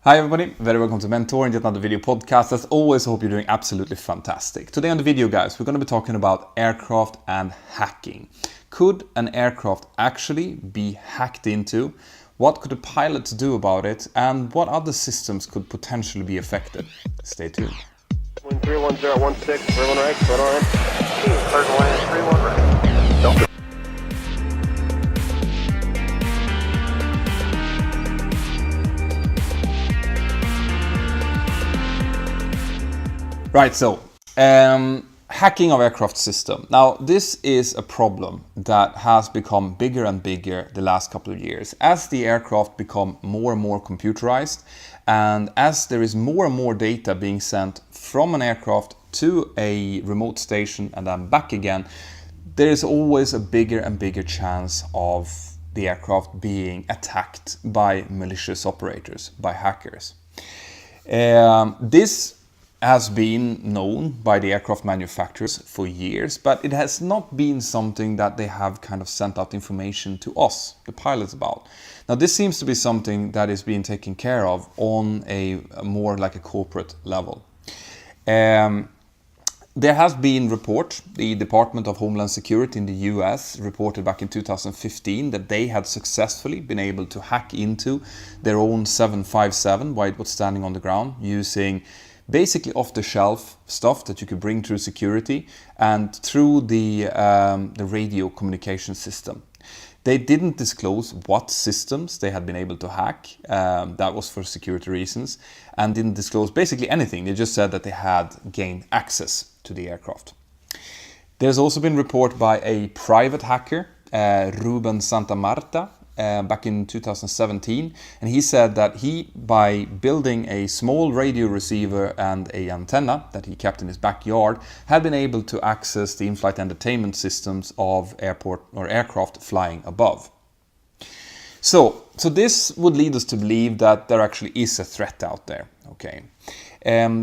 Hi everybody, very welcome to Mentor and yet another video podcast. As always, I hope you're doing absolutely fantastic. Today on the video, guys, we're going to be talking about aircraft and hacking. Could an aircraft actually be hacked into? What could the pilots do about it? And what other systems could potentially be affected? Stay tuned. 31016, everyone right, right on. Third land, 31 right. Delta. Right, so hacking of aircraft system. Now, this is a problem that has become bigger and bigger the last couple of years as the aircraft become more and more computerized, and as there is more and more data being sent from an aircraft to a remote station and then back again. There is always a bigger and bigger chance of the aircraft being attacked by malicious operators, by hackers. This has been known by the aircraft manufacturers for years, but it has not been something that they have kind of sent out information to us, the pilots, about. Now, this seems to be something that is being taken care of on a more like a corporate level. There has been report, the Department of Homeland Security in the US reported back in 2015 that they had successfully been able to hack into their own 757 while it was standing on the ground using basically off-the-shelf stuff that you could bring through security and through the radio communication system. They didn't disclose what systems they had been able to hack. That was for security reasons, and didn't disclose basically anything. They just said that they had gained access to the aircraft. There's also been report by a private hacker, Ruben Santamarta, back in 2017, and he said that he, by building a small radio receiver and an antenna that he kept in his backyard, had been able to access the Inflight Entertainment systems of aircraft flying above. So this would lead us to believe that there actually is a threat out there. Okay,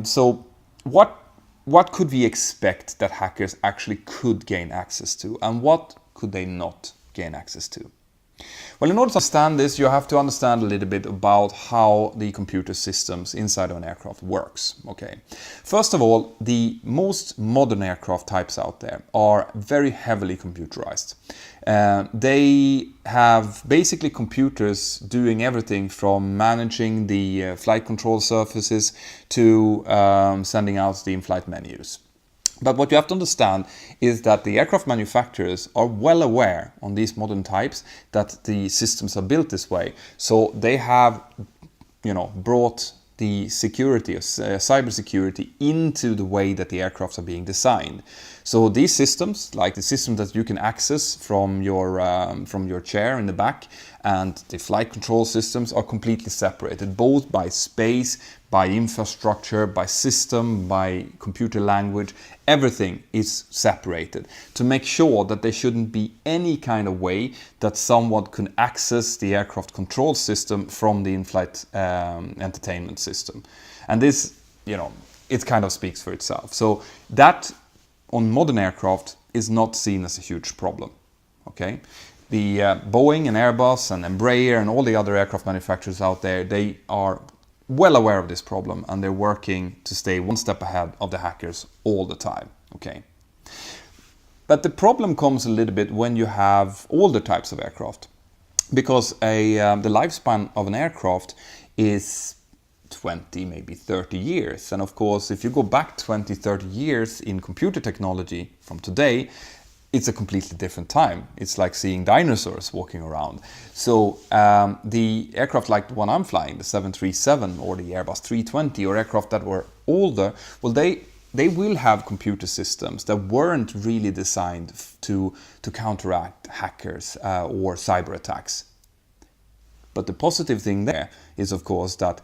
so what could we expect that hackers actually could gain access to, and what could they not gain access to? Well, in order to understand this, you have to understand a little bit about how the computer systems inside of an aircraft works. Okay. First of all, the most modern aircraft types out there are very heavily computerized. They have basically computers doing everything from managing the flight control surfaces to sending out the in-flight menus. But what you have to understand is that the aircraft manufacturers are well aware on these modern types that the systems are built this way. So they have, brought the security, cybersecurity, into the way that the aircrafts are being designed. So these systems, like the system that you can access from your chair in the back, and the flight control systems are completely separated, both by space, by infrastructure, by system, by computer language. Everything is separated to make sure that there shouldn't be any kind of way that someone can access the aircraft control system from the in-flight entertainment system. And this, it kind of speaks for itself. So that on modern aircraft is not seen as a huge problem. Okay, the Boeing and Airbus and Embraer and all the other aircraft manufacturers out there, they are well aware of this problem, and they're working to stay one step ahead of the hackers all the time. Okay, but the problem comes a little bit when you have older types of aircraft, because the lifespan of an aircraft is 20, maybe 30 years. And of course, if you go back 20, 30 years in computer technology from today, it's a completely different time. It's like seeing dinosaurs walking around. So the aircraft like the one I'm flying, the 737 or the Airbus 320, or aircraft that were older, well, they will have computer systems that weren't really designed to counteract hackers or cyber attacks. But the positive thing there is, of course, that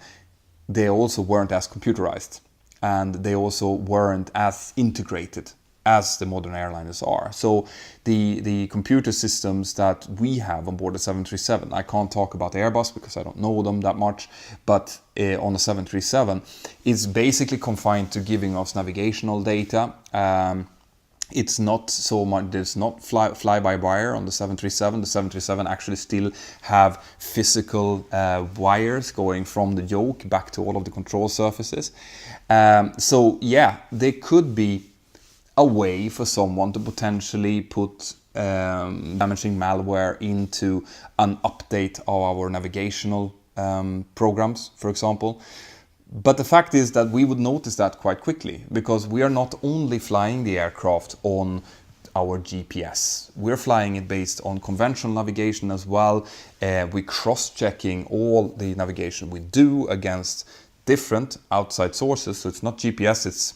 they also weren't as computerized, and they also weren't as integrated as the modern airliners are. So the computer systems that we have on board the 737, I can't talk about Airbus because I don't know them that much, but on the 737, is basically confined to giving us navigational data, It's not so much, there's not fly-by-wire on the 737. The 737 actually still have physical wires going from the yoke back to all of the control surfaces. So yeah, there could be a way for someone to potentially put damaging malware into an update of our navigational programs, for example. But the fact is that we would notice that quite quickly, because we are not only flying the aircraft on our GPS. We're flying it based on conventional navigation as well. We're cross-checking all the navigation we do against different outside sources. So it's not GPS, it's,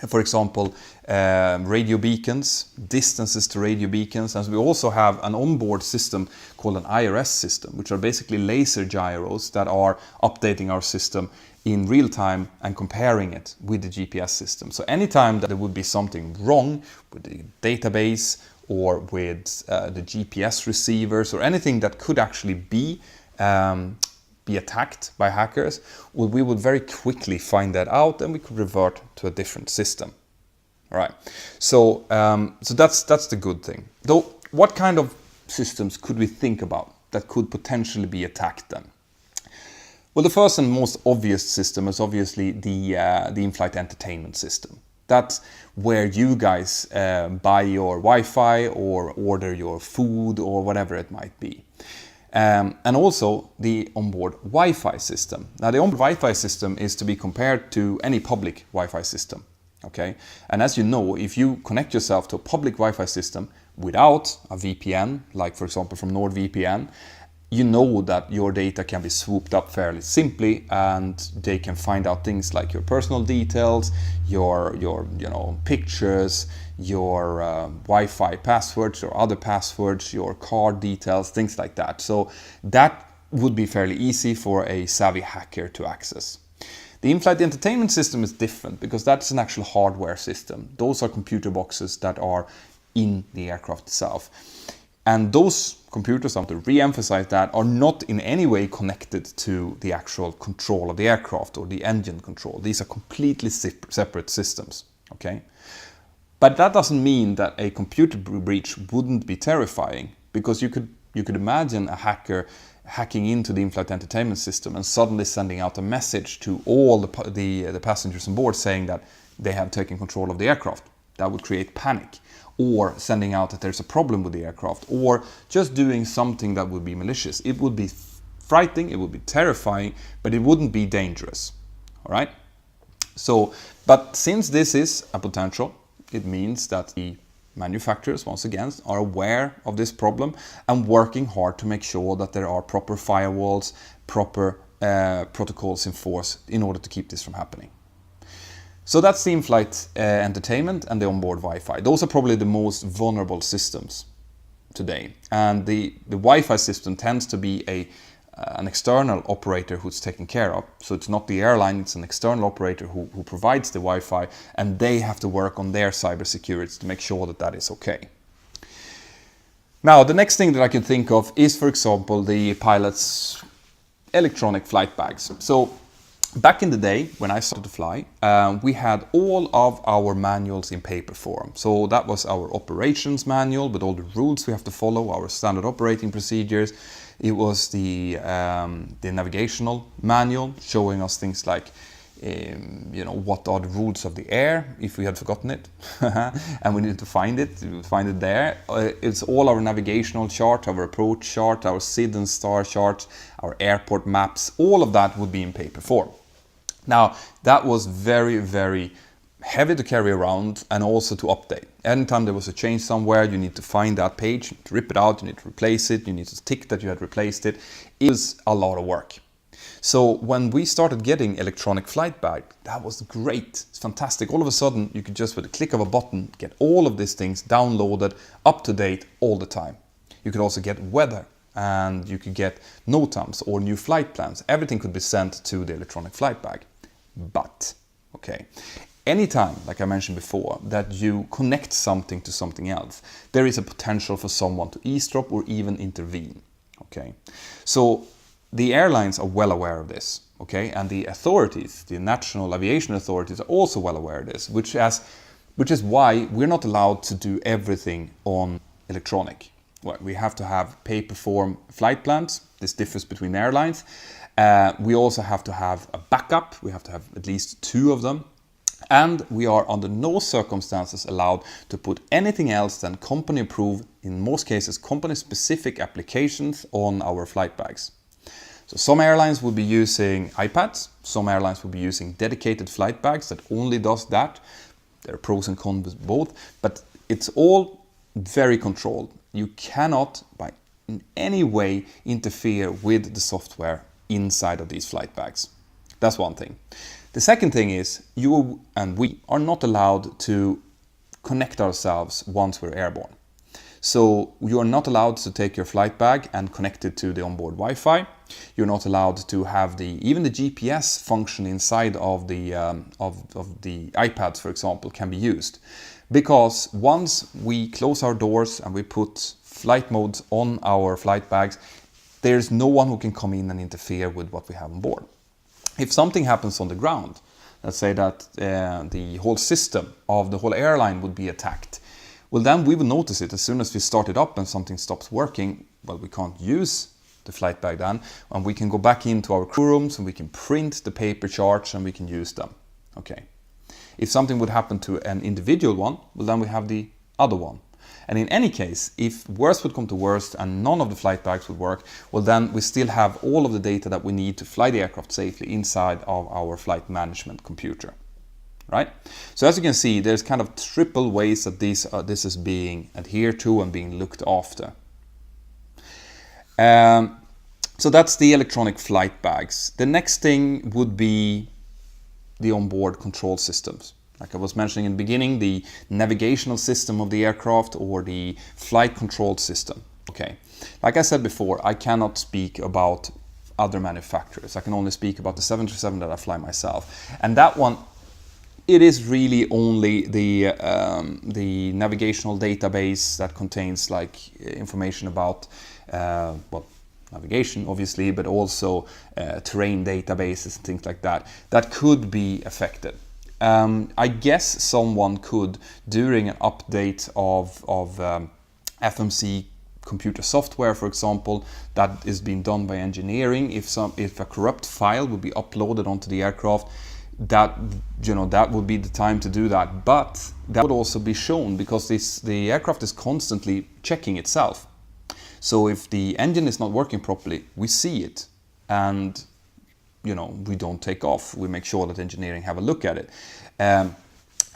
for example, radio beacons, distances to radio beacons. And we also have an onboard system called an IRS system, which are basically laser gyros that are updating our system in real time and comparing it with the GPS system. So anytime that there would be something wrong with the database or with the GPS receivers or anything that could actually be attacked by hackers, well, we would very quickly find that out and we could revert to a different system. All right. So that's the good thing. Though, what kind of systems could we think about that could potentially be attacked then? Well, the first and most obvious system is obviously the Inflight Entertainment system. That's where you guys buy your Wi-Fi or order your food or whatever it might be. And also the onboard Wi-Fi system. Now, the onboard Wi-Fi system is to be compared to any public Wi-Fi system. Okay, and as you know, if you connect yourself to a public Wi-Fi system without a VPN, like for example from NordVPN, you know that your data can be swooped up fairly simply, and they can find out things like your personal details, your pictures, your Wi-Fi passwords or other passwords, your card details, things like that. So that would be fairly easy for a savvy hacker to access. The Inflight Entertainment system is different because that's an actual hardware system. Those are computer boxes that are in the aircraft itself. And those computers, I want to re-emphasize that, are not in any way connected to the actual control of the aircraft or the engine control. These are completely separate systems, okay? But that doesn't mean that a computer breach wouldn't be terrifying, because you could imagine a hacker hacking into the Inflight Entertainment system and suddenly sending out a message to all the passengers on board saying that they have taken control of the aircraft. That would create panic. Or sending out that there's a problem with the aircraft, or just doing something that would be malicious. It would be frightening, it would be terrifying, but it wouldn't be dangerous. All right? So, but since this is a potential, it means that the manufacturers, once again, are aware of this problem and working hard to make sure that there are proper firewalls, proper protocols in force in order to keep this from happening. So that's the Inflight Entertainment and the onboard Wi-Fi. Those are probably the most vulnerable systems today. And the Wi-Fi system tends to be an external operator who's taken care of. So it's not the airline, it's an external operator who provides the Wi-Fi, and they have to work on their cybersecurity to make sure that that is okay. Now, the next thing that I can think of is, for example, the pilot's electronic flight bags. So back in the day, when I started to fly, we had all of our manuals in paper form. So that was our operations manual with all the rules we have to follow, our standard operating procedures. It was the navigational manual showing us things like, what are the rules of the air, if we had forgotten it, and we needed to find it, we would find it there. It's all our navigational chart, our approach chart, our SID and STAR charts, our airport maps, all of that would be in paper form. Now, that was very, very heavy to carry around and also to update. Anytime there was a change somewhere, you need to find that page, you need to rip it out, you need to replace it, you need to tick that you had replaced it. It was a lot of work. So when we started getting electronic flight bag, that was great. It's fantastic. All of a sudden, you could just with a click of a button get all of these things downloaded, up to date all the time. You could also get weather, and you could get NOTAMs or new flight plans. Everything could be sent to the electronic flight bag. But, okay, anytime, like I mentioned before, that you connect something to something else, there is a potential for someone to eavesdrop or even intervene. Okay, so the airlines are well aware of this, okay, and the authorities, the national aviation authorities, are also well aware of this, which has which is why we're not allowed to do everything on electronic. Well, we have to have paper form flight plans. This differs between airlines. We also have to have a backup. We have to have at least 2 of them. And we are under no circumstances allowed to put anything else than company approved, in most cases company specific applications, on our flight bags. So some airlines will be using iPads, some airlines will be using dedicated flight bags that only does that. There are pros and cons with both, but it's all very controlled. You cannot in any way interfere with the software inside of these flight bags. That's one thing. The second thing is you and we are not allowed to connect ourselves once we're airborne. So you are not allowed to take your flight bag and connect it to the onboard Wi-Fi. You're not allowed to have even the GPS function inside of the iPads, for example, can be used. Because once we close our doors and we put flight modes on our flight bags, there's no one who can come in and interfere with what we have on board. If something happens on the ground, let's say that the whole system of the whole airline would be attacked, well, then we will notice it as soon as we start it up and something stops working. Well, we can't use the flight bag then, and we can go back into our crew rooms and we can print the paper charts and we can use them. Okay. If something would happen to an individual one, well, then we have the other one. And in any case, if worst would come to worst and none of the flight bags would work, well, then we still have all of the data that we need to fly the aircraft safely inside of our flight management computer, right? So as you can see, there's kind of triple ways that this is being adhered to and being looked after. So that's the electronic flight bags. The next thing would be the onboard control systems. Like I was mentioning in the beginning, the navigational system of the aircraft or the flight control system. Okay, like I said before, I cannot speak about other manufacturers. I can only speak about the 737 that I fly myself. And that one, it is really only the navigational database that contains like information about navigation, obviously, but also terrain databases and things like that could be affected. I guess someone could, during an update of FMC computer software, for example, that is being done by engineering, if a corrupt file would be uploaded onto the aircraft, that would be the time to do that. But that would also be shown because the aircraft is constantly checking itself. So if the engine is not working properly, we see it, and we don't take off. We make sure that engineering have a look at it.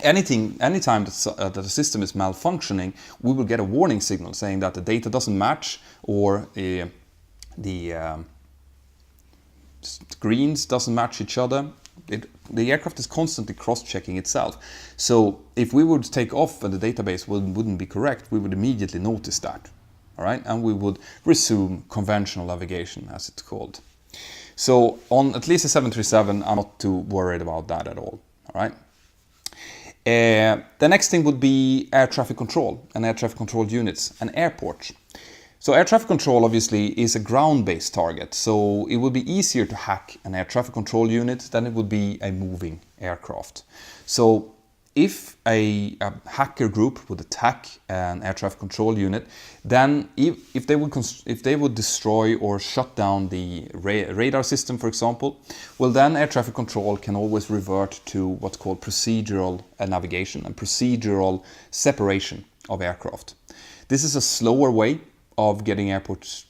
Anytime that the system is malfunctioning, we will get a warning signal saying that the data doesn't match, or the screens doesn't match each other. The aircraft is constantly cross-checking itself. So if we would take off and the database wouldn't be correct, we would immediately notice that. All right, and we would resume conventional navigation, as it's called. So on at least a 737, I'm not too worried about that at all. All right. The next thing would be air traffic control and air traffic control units and airports. So air traffic control obviously is a ground-based target, so it would be easier to hack an air traffic control unit than it would be a moving aircraft. So if a hacker group would attack an air traffic control unit, then if they would destroy or shut down the radar system, for example, well, then air traffic control can always revert to what's called procedural navigation and procedural separation of aircraft. This is a slower way of getting aircraft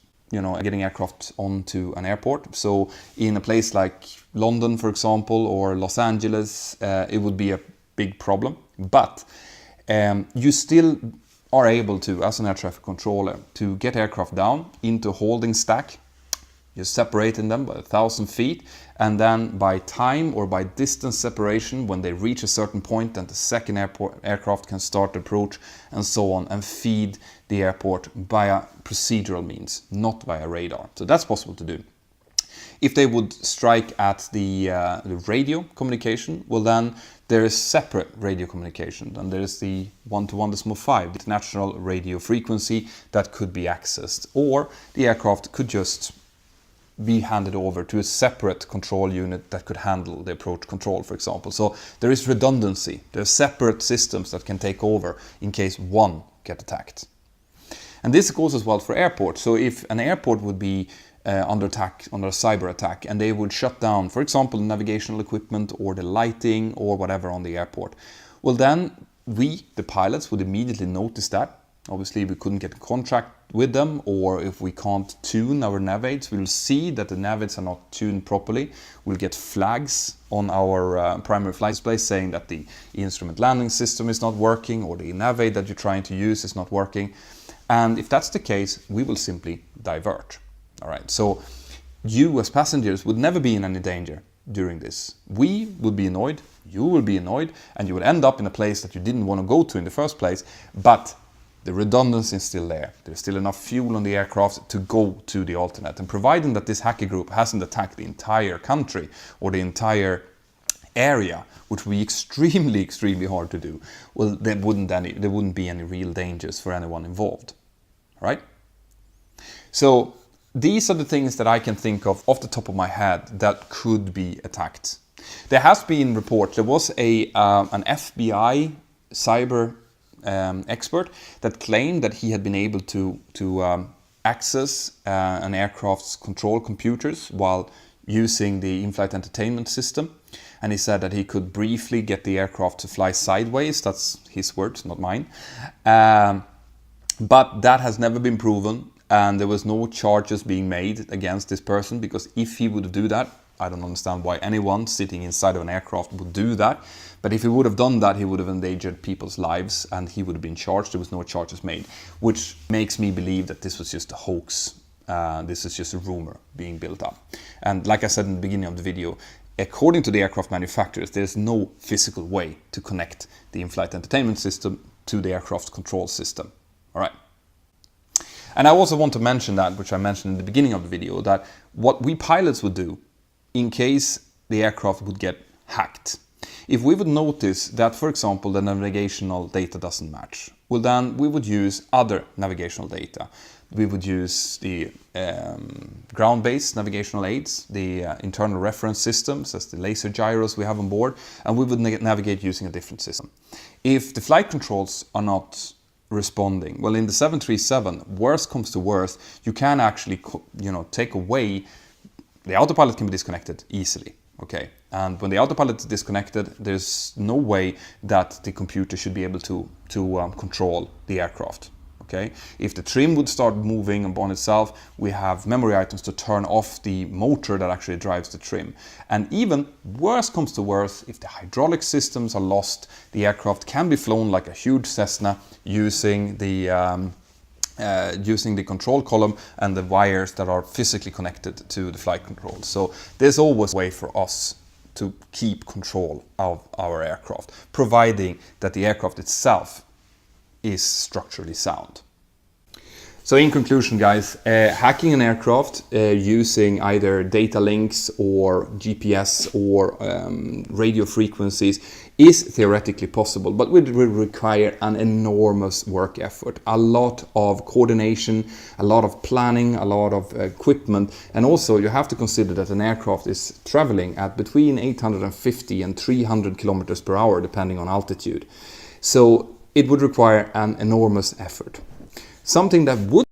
onto an airport. So in a place like London, for example, or Los Angeles, it would be a big problem, but you still are able to, as an air traffic controller, to get aircraft down into holding stack. You're separating them by 1,000 feet, and then by time or by distance separation, when they reach a certain point, then the second aircraft can start approach, and so on, and feed the airport via procedural means, not via radar. So that's possible to do. If they would strike at the radio communication, well, then there is separate radio communication, and there is the 1 to 1.5, the international radio frequency that could be accessed, or the aircraft could just be handed over to a separate control unit that could handle the approach control, for example. So there is redundancy. There are separate systems that can take over in case one get attacked. And this goes as well for airports. So if an airport would be under attack, under a cyber attack, and they would shut down, for example, navigational equipment or the lighting or whatever on the airport, well then we, the pilots, would immediately notice that. Obviously, we couldn't get a contract with them, or if we can't tune our navigates, we'll see that the navigates are not tuned properly. We'll get flags on our primary flight display saying that the instrument landing system is not working, or the navigate that you're trying to use is not working. And if that's the case, we will simply divert. All right, so you as passengers would never be in any danger during this. We would be annoyed, you will be annoyed, and you would end up in a place that you didn't want to go to in the first place, but the redundancy is still there. There's still enough fuel on the aircraft to go to the alternate. And providing that this hacker group hasn't attacked the entire country or the entire area, which would be extremely, extremely hard to do, well, there wouldn't be any real dangers for anyone involved. All right? So these are the things that I can think of off the top of my head that could be attacked. There has been reports. There was an FBI cyber expert that claimed that he had been able to access an aircraft's control computers while using the Inflight Entertainment system. And he said that he could briefly get the aircraft to fly sideways. That's his words, not mine. But that has never been proven, and there was no charges being made against this person, because if he would do that, I don't understand why anyone sitting inside of an aircraft would do that. But if he would have done that, he would have endangered people's lives and he would have been charged. There was no charges made, which makes me believe that this was just a hoax. This is just a rumor being built up. And like I said in the beginning of the video, according to the aircraft manufacturers, there's no physical way to connect the in-flight entertainment system to the aircraft control system. All right. And I also want to mention that, which I mentioned in the beginning of the video, that what we pilots would do in case the aircraft would get hacked. If we would notice that, for example, the navigational data doesn't match, well then we would use other navigational data. We would use the ground-based navigational aids, the internal reference systems, as the laser gyros we have on board, and we would navigate using a different system. If the flight controls are not responding, well, in the 737, worst comes to worst, you can actually, take away. The autopilot can be disconnected easily, okay? And when the autopilot is disconnected, there's no way that the computer should be able to control the aircraft, okay? If the trim would start moving upon itself, we have memory items to turn off the motor that actually drives the trim. And even worse comes to worse, if the hydraulic systems are lost, the aircraft can be flown like a huge Cessna using the control column and the wires that are physically connected to the flight controls. So there's always a way for us to keep control of our aircraft, providing that the aircraft itself is structurally sound. So in conclusion, guys, hacking an aircraft using either data links or GPS or radio frequencies is theoretically possible, but it will require an enormous work effort, a lot of coordination, a lot of planning, a lot of equipment, and also you have to consider that an aircraft is traveling at between 850 and 300 kilometers per hour, depending on altitude. So it would require an enormous effort. Something that would